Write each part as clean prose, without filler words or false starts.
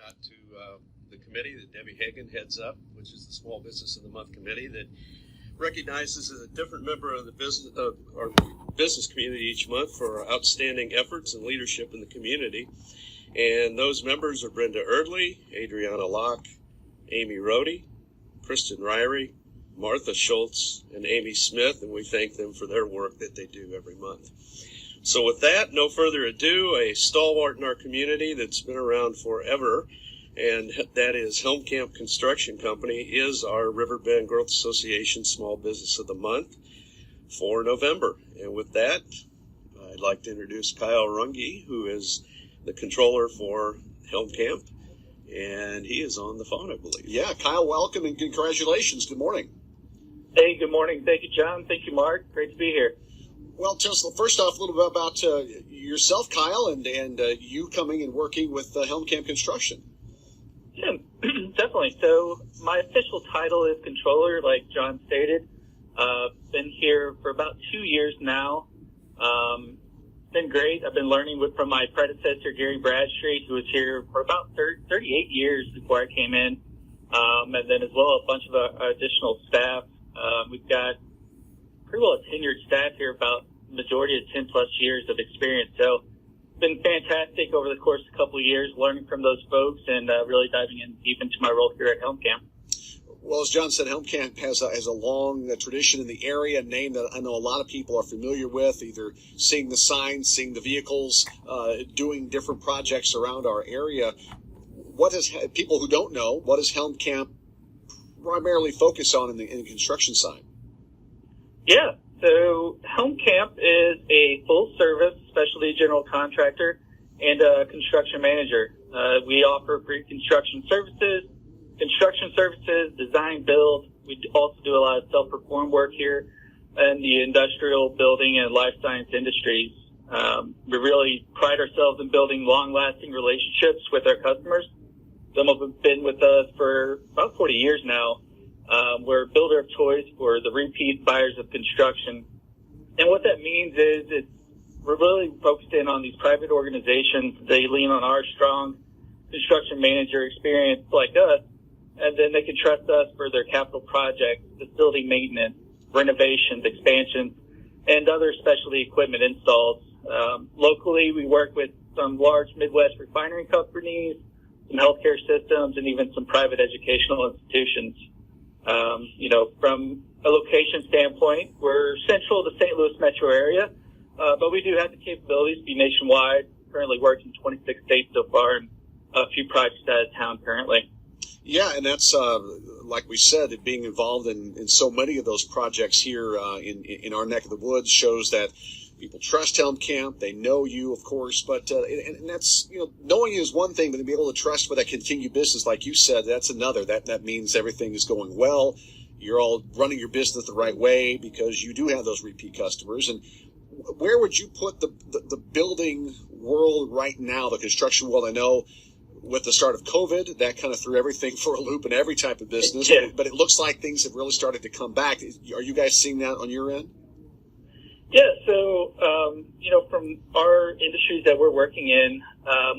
out to the committee that Debbie Hagan heads up, which is the Small Business of the Month committee that recognizes a different member of the business of our business community each month for our outstanding efforts and leadership in the community. And those members are Brenda Erdley, Adriana Locke, Amy Rohde, Kristen Ryrie, Martha Schultz, and Amy Smith, and we thank them for their work that they do every month. So with that, no further ado, a stalwart in our community that's been around forever, and that is Helmkamp Construction Company, is our Riverbend Growth Association Small Business of the Month for November. And with that, I'd like to introduce Kyle Runge, who is the controller for Helmkamp, and he is on the phone, I believe. Yeah, Kyle, welcome and congratulations. Good morning. Hey, good morning. Thank you, John. Thank you, Mark. Great to be here. Well, tell us first off a little bit about yourself, Kyle, and you coming and working with Helmkamp Construction. Yeah, definitely. So my official title is controller, like John stated. Been here for about 2 years now. Been great. I've been learning from my predecessor, Gary Bradstreet, who was here for about 38 years before I came in, and then as well a bunch of additional staff. We've got pretty well a tenured staff here, about majority of 10 plus years of experience. So it's been fantastic over the course of a couple of years, learning from those folks and really diving in deep into my role here at Helmkamp. Well, as John said, Helmkamp has a long tradition in the area, a name that I know a lot of people are familiar with, either seeing the signs, seeing the vehicles, doing different projects around our area. What does people who don't know, what does Helmkamp primarily focus on in the construction side? Yeah, so Helmkamp is a full-service specialty general contractor and a construction manager. We offer pre-construction services, design, build. We also do a lot of self-perform work here in the industrial, building, and life science industries. We really pride ourselves in building long-lasting relationships with our customers. Some of them have been with us for about 40 years now. We're a builder of choice for the repeat buyers of construction. And what that means is we're really focused in on these private organizations. They lean on our strong construction manager experience like us, and then they can trust us for their capital projects, facility maintenance, renovations, expansions, and other specialty equipment installs. Locally, we work with some large Midwest refinery companies, some healthcare systems, and even some private educational institutions. From a location standpoint, we're central to St. Louis metro area, but we do have the capabilities to be nationwide. Currently working in 26 states so far, and a few projects out of town currently. Yeah, and that's, like we said, being involved in so many of those projects here in our neck of the woods shows that people trust Helmkamp. They know you, of course, but and that's, knowing you is one thing, but to be able to trust for that continued business, like you said, that's another. That means everything is going well. You're all running your business the right way because you do have those repeat customers. And where would you put the building world right now, the construction world? I know with the start of COVID, that kind of threw everything for a loop in every type of business, yeah. But it looks like things have really started to come back. Are you guys seeing that on your end? Yeah, so, from our industries that we're working in,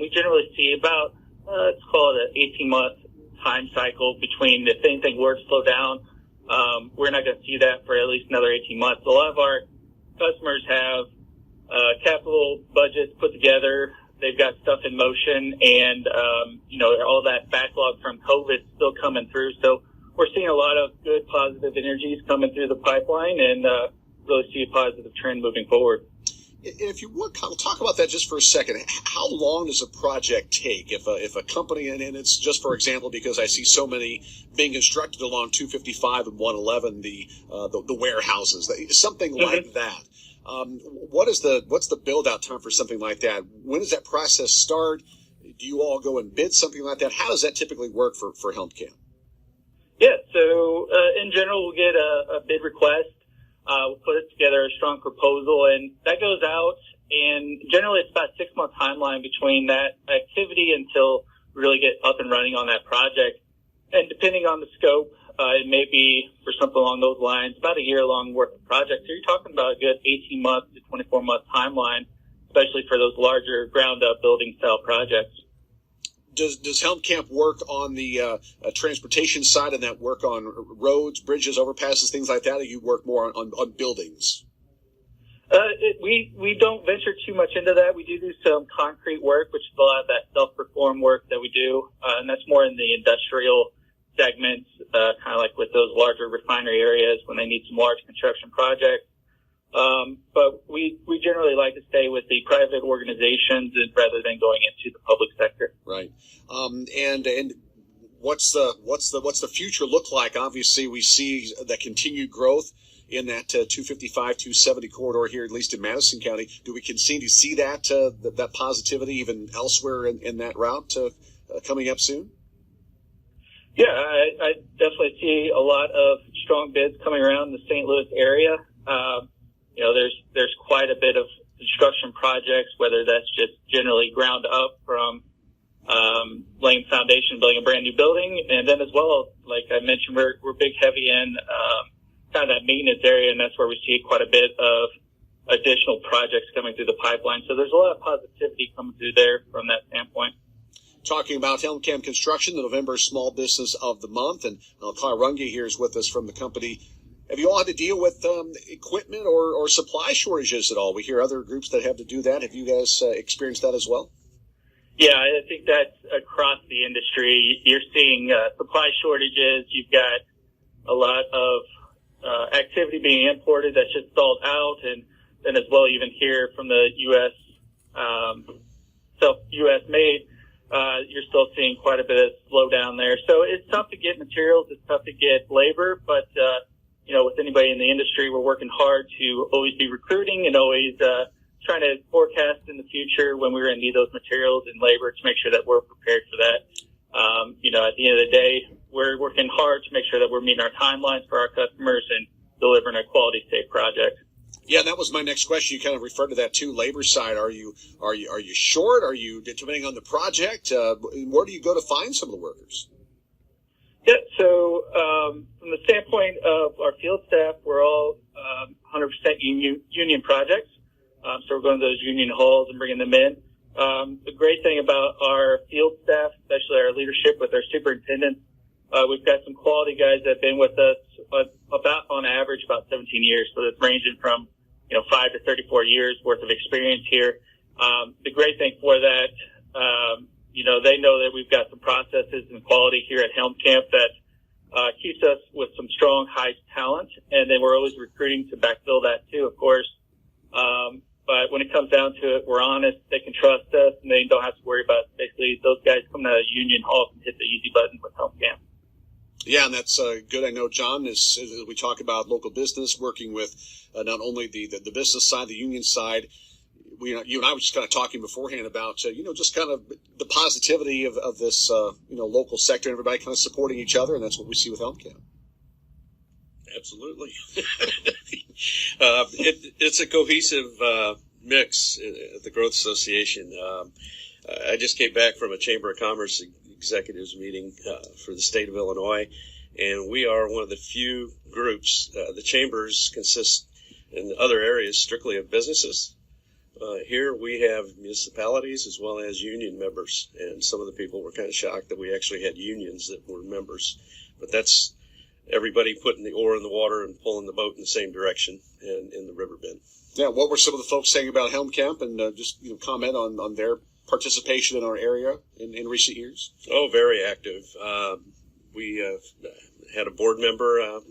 we generally see about, let's call it an 18-month time cycle between if anything were to slow down. We're not going to see that for at least another 18 months. A lot of our customers have capital budgets put together. They've got stuff in motion, and, all that backlog from COVID is still coming through. So we're seeing a lot of good positive energies coming through the pipeline and really see a positive trend moving forward. If you would, talk about that just for a second. How long does a project take? If a company, and it's just for example, because I see so many being constructed along 255 and 111, the warehouses, something like that. What's the build out time for something like that? When does that process start? Do you all go and bid something like that? How does that typically work for Helmkamp? Yeah, so in general, we'll get a bid request. We'll put it together, a strong proposal, and that goes out. And generally, it's about a 6-month timeline between that activity until we really get up and running on that project. And depending on the scope, it may be for something along those lines, about a year-long worth of project. So you're talking about a good 18-month to 24-month timeline, especially for those larger ground-up building-style projects. Does Helmkamp work on the transportation side and that work on roads, bridges, overpasses, things like that, or you work more on buildings? We don't venture too much into that. We do some concrete work, which is a lot of that self-perform work that we do, and that's more in the industrial segments, kind of like with those larger refinery areas when they need some large construction projects. But we generally like to stay with the private organizations rather than going into the public sector. Right. And what's the future look like? Obviously, we see that continued growth in that 255, 270 corridor here, at least in Madison County. Do we continue to see that positivity even elsewhere in that route coming up soon? Yeah, I definitely see a lot of strong bids coming around the St. Louis area. There's quite a bit of construction projects, whether that's just generally ground up from laying foundation, building a brand new building, and then as well, like I mentioned, we're big heavy in kind of that maintenance area, and that's where we see quite a bit of additional projects coming through the pipeline. So there's a lot of positivity coming through there from that standpoint. Talking about Helmkamp Construction, the November Small Business of the Month, and Kyle Runge here is with us from the company. Have you all had to deal with equipment or supply shortages at all? We hear other groups that have to do that. Have you guys experienced that as well? Yeah, I think that's across the industry. You're seeing supply shortages. You've got a lot of activity being imported that's just stalled out, and then as well, even here from the U.S. U.S. made, you're still seeing quite a bit of slowdown there. So it's tough to get materials. It's tough to get labor, but with anybody in the industry, we're working hard to always be recruiting and always trying to forecast in the future when we're going to need those materials and labor to make sure that we're prepared for that. At the end of the day, we're working hard to make sure that we're meeting our timelines for our customers and delivering a quality, safe project. Yeah, that was my next question. You kind of referred to that too. Labor side, are you short? Are you, depending on the project? Where do you go to find some of the workers? Yeah, so from the standpoint of our field staff, we're all 100% union projects. So we're going to those union halls and bringing them in. The great thing about our field staff, especially our leadership with our superintendents, we've got some quality guys that have been with us on average, about 17 years. So that's ranging from 5 to 34 years worth of experience here. The great thing for that, they know that we've got some processes and quality here at Helmkamp that keeps us with some strong, high talent. And then we're always recruiting to backfill that too, of course. But when it comes down to it, we're honest. They can trust us, and they don't have to worry about basically those guys coming out of Union Hall and hit the easy button with Helmkamp. Yeah, and that's good. I know, John, as we talk about local business, working with not only the business side, the union side. You and I were just kind of talking beforehand about, just kind of the positivity of this, local sector, and everybody kind of supporting each other, and that's what we see with Helmkamp. Absolutely. It's a cohesive mix at the Growth Association. I just came back from a Chamber of Commerce executives meeting for the state of Illinois, and we are one of the few groups. The chambers consist in other areas strictly of businesses. Here we have municipalities as well as union members, and some of the people were kind of shocked that we actually had unions that were members. But that's everybody putting the oar in the water and pulling the boat in the same direction in the river bend. Yeah, what were some of the folks saying about Helmkamp, and just comment on their participation in our area in recent years? Oh, very active. We had a board member out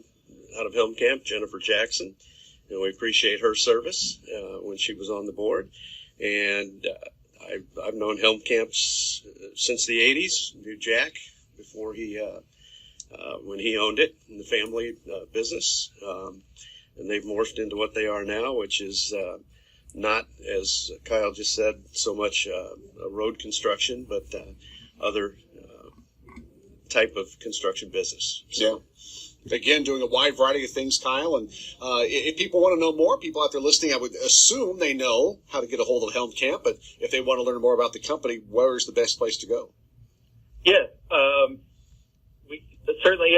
of Helmkamp, Jennifer Jackson. We appreciate her service when she was on the board. And I've known Helmkamp since the 80s, knew Jack before when he owned it in the family business. And they've morphed into what they are now, which is not, as Kyle just said, so much a road construction, but other type of construction business. So. Yeah. Again, doing a wide variety of things, Kyle. And if people want to know more, people out there listening, I would assume they know how to get a hold of Helmkamp. But if they want to learn more about the company, where is the best place to go? Yeah, we certainly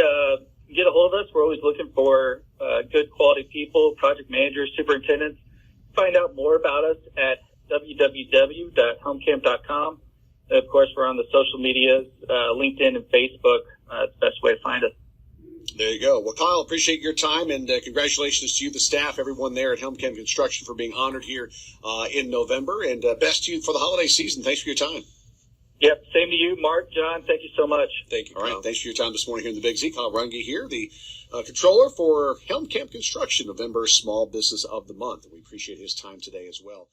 get a hold of us. We're always looking for good quality people, project managers, superintendents. Find out more about us at www.helmkamp.com. Of course, we're on the social medias, LinkedIn and Facebook. It's the best way to find us. There you go. Well, Kyle, appreciate your time, and congratulations to you, the staff, everyone there at Helmkamp Construction for being honored here in November, and best to you for the holiday season. Thanks for your time. Yep, same to you, Mark, John. Thank you so much. Thank you. All right, thanks for your time this morning here in the Big Z. Kyle Runge here, the controller for Helmkamp Construction, November Small Business of the Month. We appreciate his time today as well.